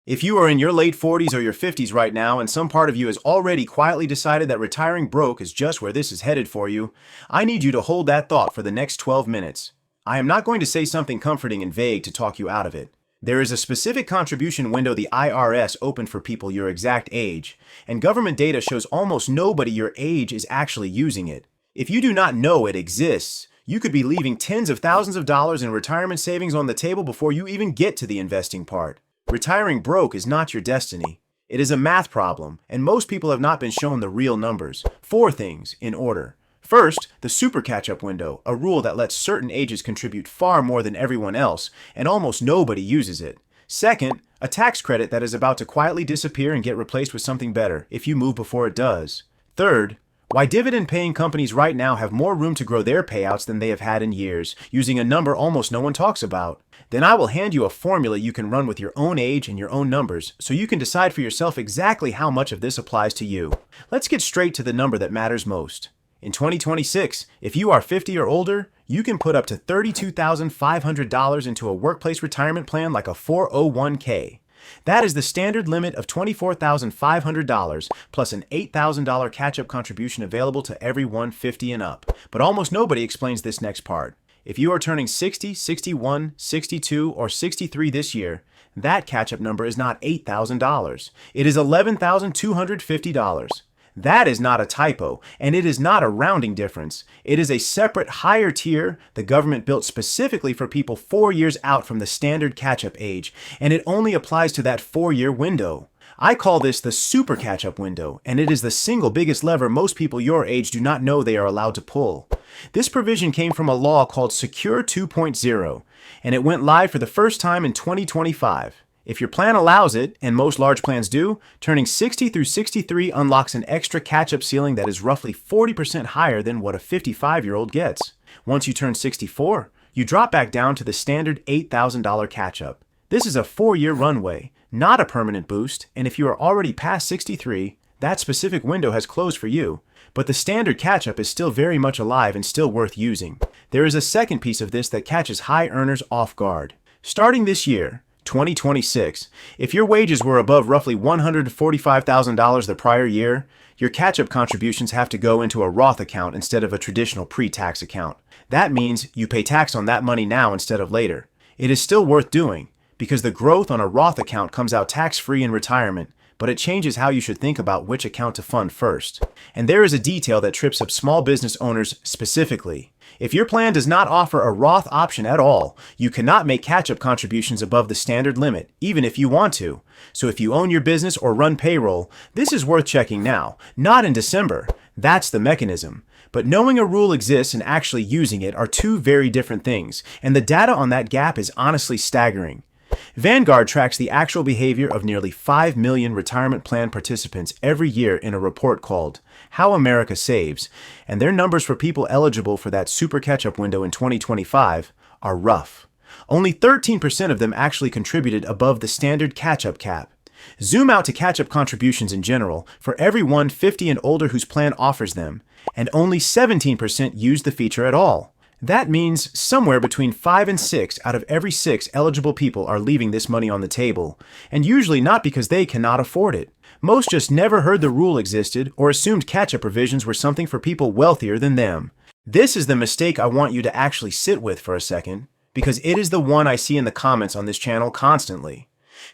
If you are in your late 40s or your 50s right now and some part of you has already quietly decided that retiring broke is just where this is headed for you, I need you to hold that thought for the next 12 minutes. I am not going to say something comforting and vague to talk you out of it. There is a specific contribution window the IRS opened for people your exact age, and government data shows almost nobody your age is actually using it. If you do not know it exists, you could be leaving tens of thousands of dollars in retirement savings on the table before you even get to the investing part. Retiring broke is not your destiny. It is a math problem, and most people have not been shown the real numbers. 4 things, in order. First, the super catch-up window, a rule that lets certain ages contribute far more than everyone else, and almost nobody uses it. Second, a tax credit that is about to quietly disappear and get replaced with something better if you move before it does. Third, why dividend-paying companies right now have more room to grow their payouts than they have had in years, using a number almost no one talks about. Then I will hand you a formula you can run with your own age and your own numbers, so you can decide for yourself exactly how much of this applies to you. Let's get straight to the number that matters most. In 2026, if you are 50 or older, you can put up to $32,500 into a workplace retirement plan like a 401k. That is the standard limit of $24,500 plus an $8,000 catch-up contribution available to everyone 50 and up. But almost nobody explains this next part. If you are turning 60, 61, 62, or 63 this year, that catch-up number is not $8,000. It is $11,250. That is not a typo, and it is not a rounding difference. It is a separate higher tier the government built specifically for people 4 years out from the standard catch-up age, and it only applies to that 4-year window. I call this the super catch-up window, and it is the single biggest lever most people your age do not know they are allowed to pull. This provision came from a law called Secure 2.0, and it went live for the first time in 2025. If your plan allows it, and most large plans do, turning 60 through 63 unlocks an extra catch-up ceiling that is roughly 40% higher than what a 55-year-old gets. Once you turn 64, you drop back down to the standard $8,000 catch-up. This is a 4-year runway, not a permanent boost, and if you are already past 63, that specific window has closed for you. But the standard catch-up is still very much alive and still worth using. There is a second piece of this that catches high earners off guard. Starting this year, 2026, if your wages were above roughly $145,000 the prior year, your catch-up contributions have to go into a Roth account instead of a traditional pre-tax account. That means you pay tax on that money now instead of later. It is still worth doing, because the growth on a Roth account comes out tax-free in retirement, but it changes how you should think about which account to fund first. And there is a detail that trips up small business owners specifically. If your plan does not offer a Roth option at all, you cannot make catch-up contributions above the standard limit, even if you want to. So if you own your business or run payroll, this is worth checking now, not in December. That's the mechanism. But knowing a rule exists and actually using it are two very different things, and the data on that gap is honestly staggering. Vanguard tracks the actual behavior of nearly 5 million retirement plan participants every year in a report called How America Saves, and their numbers for people eligible for that super catch-up window in 2025 are rough. Only 13% of them actually contributed above the standard catch-up cap. Zoom out to catch-up contributions in general for everyone 50 and older whose plan offers them, and only 17% used the feature at all. That means somewhere between 5 and 6 out of every 6 eligible people are leaving this money on the table, and usually not because they cannot afford it. Most just never heard the rule existed or assumed catch-up provisions were something for people wealthier than them. This is the mistake I want you to actually sit with for a second, because it is the one I see in the comments on this channel constantly.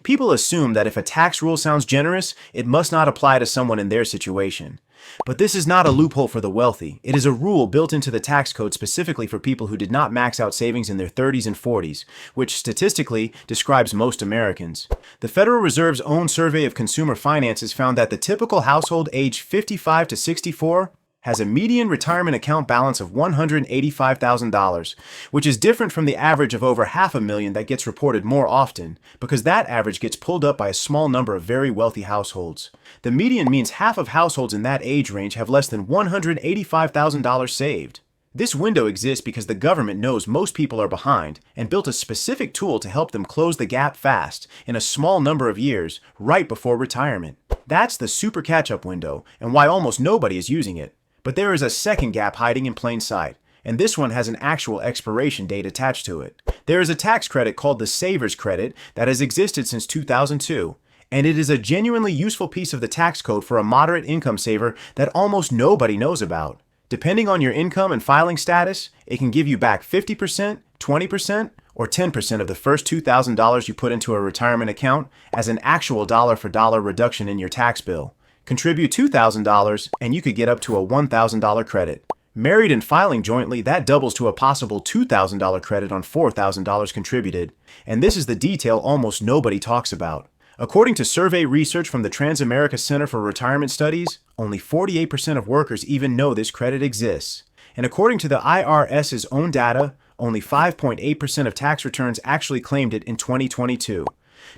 People assume that if a tax rule sounds generous, it must not apply to someone in their situation. But this is not a loophole for the wealthy. It is a rule built into the tax code specifically for people who did not max out savings in their 30s and 40s, which statistically describes most Americans. The Federal Reserve's own survey of consumer finances found that the typical household aged 55 to 64 has a median retirement account balance of $185,000, which is different from the average of over $500,000 that gets reported more often, because that average gets pulled up by a small number of very wealthy households. The median means half of households in that age range have less than $185,000 saved. This window exists because the government knows most people are behind and built a specific tool to help them close the gap fast in a small number of years right before retirement. That's the super catch-up window and why almost nobody is using it. But there is a second gap hiding in plain sight. and this one has an actual expiration date attached to it. There is a tax credit called the Saver's Credit that has existed since 2002, and it is a genuinely useful piece of the tax code for a moderate income saver that almost nobody knows about. Depending on your income and filing status, it can give you back 50%, 20%, or 10% of the first $2,000 you put into a retirement account as an actual dollar-for-dollar reduction in your tax bill. Contribute $2,000 and you could get up to a $1,000 credit. Married and filing jointly, that doubles to a possible $2,000 credit on $4,000 contributed. And this is the detail almost nobody talks about. According to survey research from the Transamerica Center for Retirement Studies, only 48% of workers even know this credit exists. And according to the IRS's own data, only 5.8% of tax returns actually claimed it in 2022.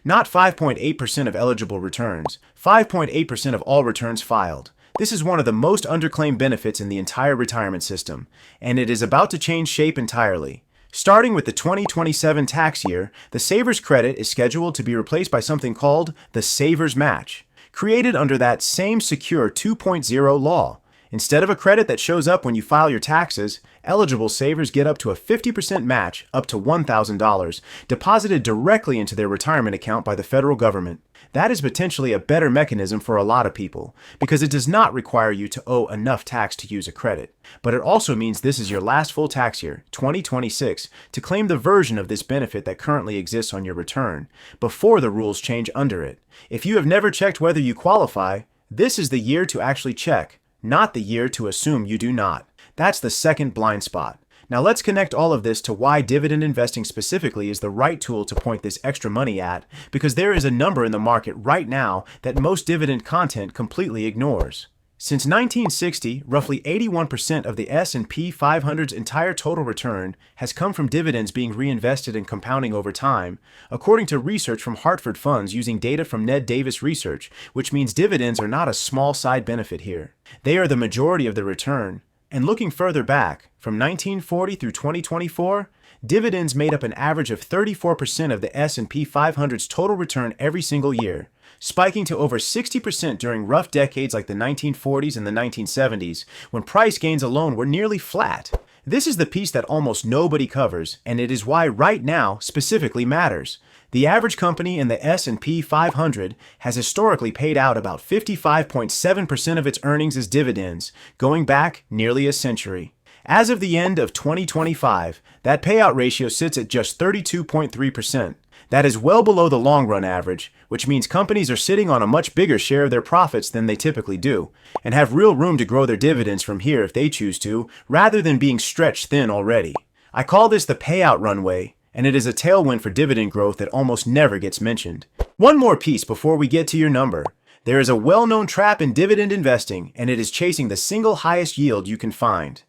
Not 5.8% of eligible returns, 5.8% of all returns filed. This is one of the most underclaimed benefits in the entire retirement system, and it is about to change shape entirely. Starting with the 2027 tax year, the Saver's Credit is scheduled to be replaced by something called the Saver's Match, created under that same Secure 2.0 law. Instead of a credit that shows up when you file your taxes, eligible savers get up to a 50% match, up to $1,000, deposited directly into their retirement account by the federal government. That is potentially a better mechanism for a lot of people, because it does not require you to owe enough tax to use a credit. But it also means this is your last full tax year, 2026, to claim the version of this benefit that currently exists on your return, before the rules change under it. If you have never checked whether you qualify, this is the year to actually check, not the year to assume you do not. That's the second blind spot. Now let's connect all of this to why dividend investing specifically is the right tool to point this extra money at, because there is a number in the market right now that most dividend content completely ignores. Since 1960, roughly 81% of the S&P 500's entire total return has come from dividends being reinvested and compounding over time, according to research from Hartford Funds using data from Ned Davis Research, which means dividends are not a small side benefit here. They are the majority of the return. And looking further back, from 1940 through 2024, dividends made up an average of 34% of the S&P 500's total return every single year, spiking to over 60% during rough decades like the 1940s and the 1970s, when price gains alone were nearly flat. This is the piece that almost nobody covers, and it is why right now specifically matters. The average company in the S&P 500 has historically paid out about 55.7% of its earnings as dividends, going back nearly a century. As of the end of 2025, that payout ratio sits at just 32.3%. That is well below the long-run average, which means companies are sitting on a much bigger share of their profits than they typically do, and have real room to grow their dividends from here if they choose to, rather than being stretched thin already. I call this the payout runway, and it is a tailwind for dividend growth that almost never gets mentioned. One more piece before we get to your number. There is a well-known trap in dividend investing, and it is chasing the single highest yield you can find.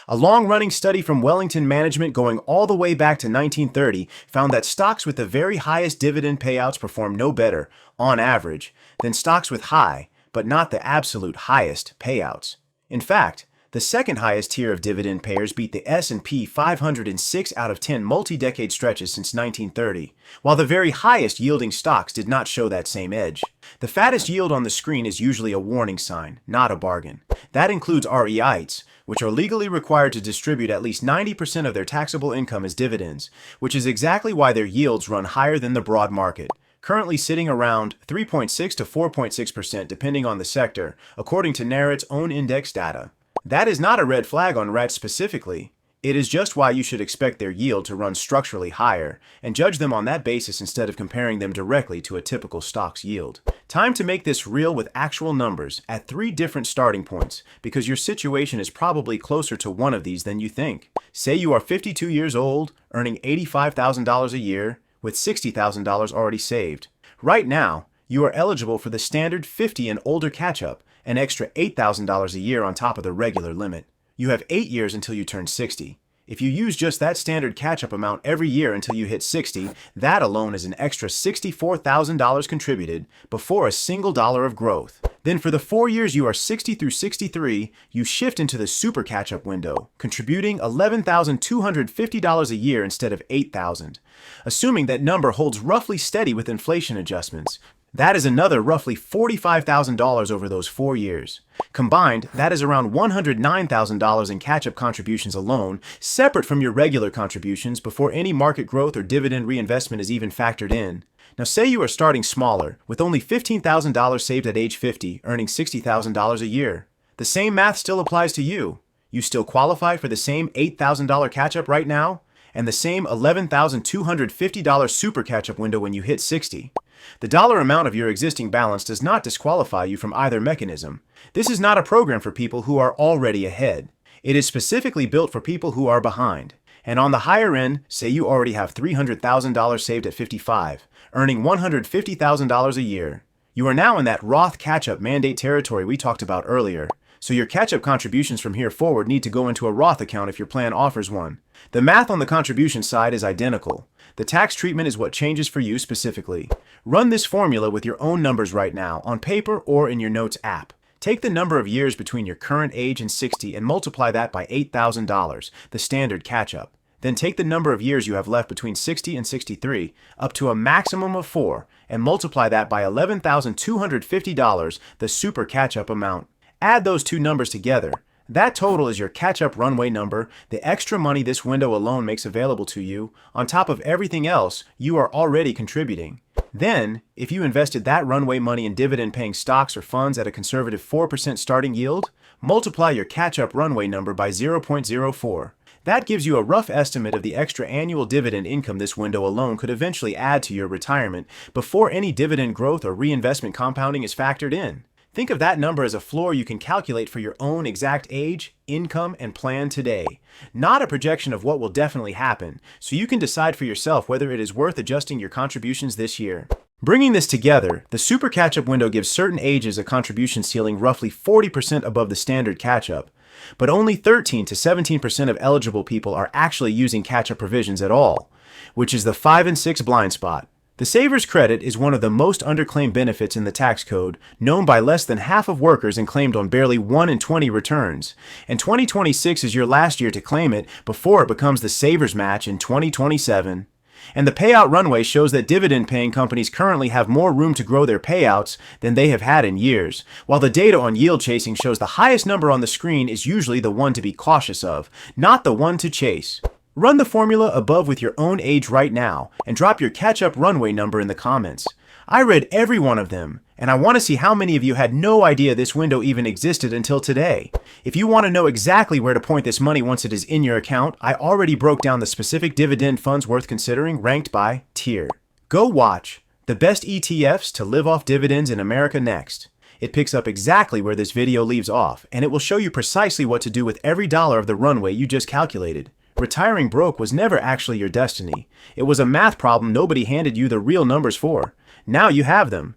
A long-running study from Wellington Management going all the way back to 1930 found that stocks with the very highest dividend payouts perform no better, on average, than stocks with high, but not the absolute highest, payouts. In fact, the second highest tier of dividend payers beat the S&P 500 in 6 out of 10 multi-decade stretches since 1930, while the very highest yielding stocks did not show that same edge. The fattest yield on the screen is usually a warning sign, not a bargain. That includes REITs, which are legally required to distribute at least 90% of their taxable income as dividends, which is exactly why their yields run higher than the broad market, currently sitting around 3.6 to 4.6% depending on the sector, according to Narrett's own index data. That is not a red flag on REITs specifically. It is just why you should expect their yield to run structurally higher, and judge them on that basis instead of comparing them directly to a typical stock's yield. Time to make this real with actual numbers at 3 different starting points, because your situation is probably closer to one of these than you think. Say you are 52 years old, earning $85,000 a year, with $60,000 already saved. Right now, you are eligible for the standard 50 and older catch-up, an extra $8,000 a year on top of the regular limit. You have 8 years until you turn 60. If you use just that standard catch-up amount every year until you hit 60, that alone is an extra $64,000 contributed before a single dollar of growth. Then for the 4 years you are 60 through 63, you shift into the super catch-up window, contributing $11,250 a year instead of $8,000. Assuming that number holds roughly steady with inflation adjustments, That is another roughly $45,000 over those 4 years. Combined, that is around $109,000 in catch-up contributions alone, separate from your regular contributions before any market growth or dividend reinvestment is even factored in. Now say you are starting smaller, with only $15,000 saved at age 50, earning $60,000 a year. The same math still applies to you. You still qualify for the same $8,000 catch-up right now, and the same $11,250 super catch-up window when you hit 60. The dollar amount of your existing balance does not disqualify you from either mechanism. This is not a program for people who are already ahead. It is specifically built for people who are behind. And on the higher end, say you already have $300,000 saved at 55, earning $150,000 a year. You are now in that Roth catch-up mandate territory we talked about earlier. So your catch-up contributions from here forward need to go into a Roth account if your plan offers one. The math on the contribution side is identical. The tax treatment is what changes for you specifically. Run this formula with your own numbers right now, on paper or in your Notes app. Take the number of years between your current age and 60 and multiply that by $8,000, the standard catch-up. Then take the number of years you have left between 60 and 63, up to a maximum of 4, and multiply that by $11,250, the super catch-up amount. Add those two numbers together. That total is your catch-up runway number, the extra money this window alone makes available to you, on top of everything else you are already contributing. Then, if you invested that runway money in dividend-paying stocks or funds at a conservative 4% starting yield, multiply your catch-up runway number by 0.04. That gives you a rough estimate of the extra annual dividend income this window alone could eventually add to your retirement before any dividend growth or reinvestment compounding is factored in. Think of that number as a floor you can calculate for your own exact age, income, and plan today, not a projection of what will definitely happen, so you can decide for yourself whether it is worth adjusting your contributions this year. Bringing this together, the super catch-up window gives certain ages a contribution ceiling roughly 40% above the standard catch-up, but only 13 to 17% of eligible people are actually using catch-up provisions at all, which is the 5 and 6 blind spot. The Saver's Credit is one of the most underclaimed benefits in the tax code, known by less than half of workers and claimed on barely 1 in 20 returns. And 2026 is your last year to claim it before it becomes the Saver's Match in 2027. And the payout runway shows that dividend-paying companies currently have more room to grow their payouts than they have had in years, while the data on yield chasing shows the highest number on the screen is usually the one to be cautious of, not the one to chase. Run the formula above with your own age right now and drop your catch-up runway number in the comments. I read every one of them, and I want to see how many of you had no idea this window even existed until today. If you want to know exactly where to point this money once it is in your account, I already broke down the specific dividend funds worth considering ranked by tier. Go watch The Best ETFs to Live Off Dividends in America Next. It picks up exactly where this video leaves off, and it will show you precisely what to do with every dollar of the runway you just calculated. Retiring broke was never actually your destiny. It was a math problem nobody handed you the real numbers for. Now you have them.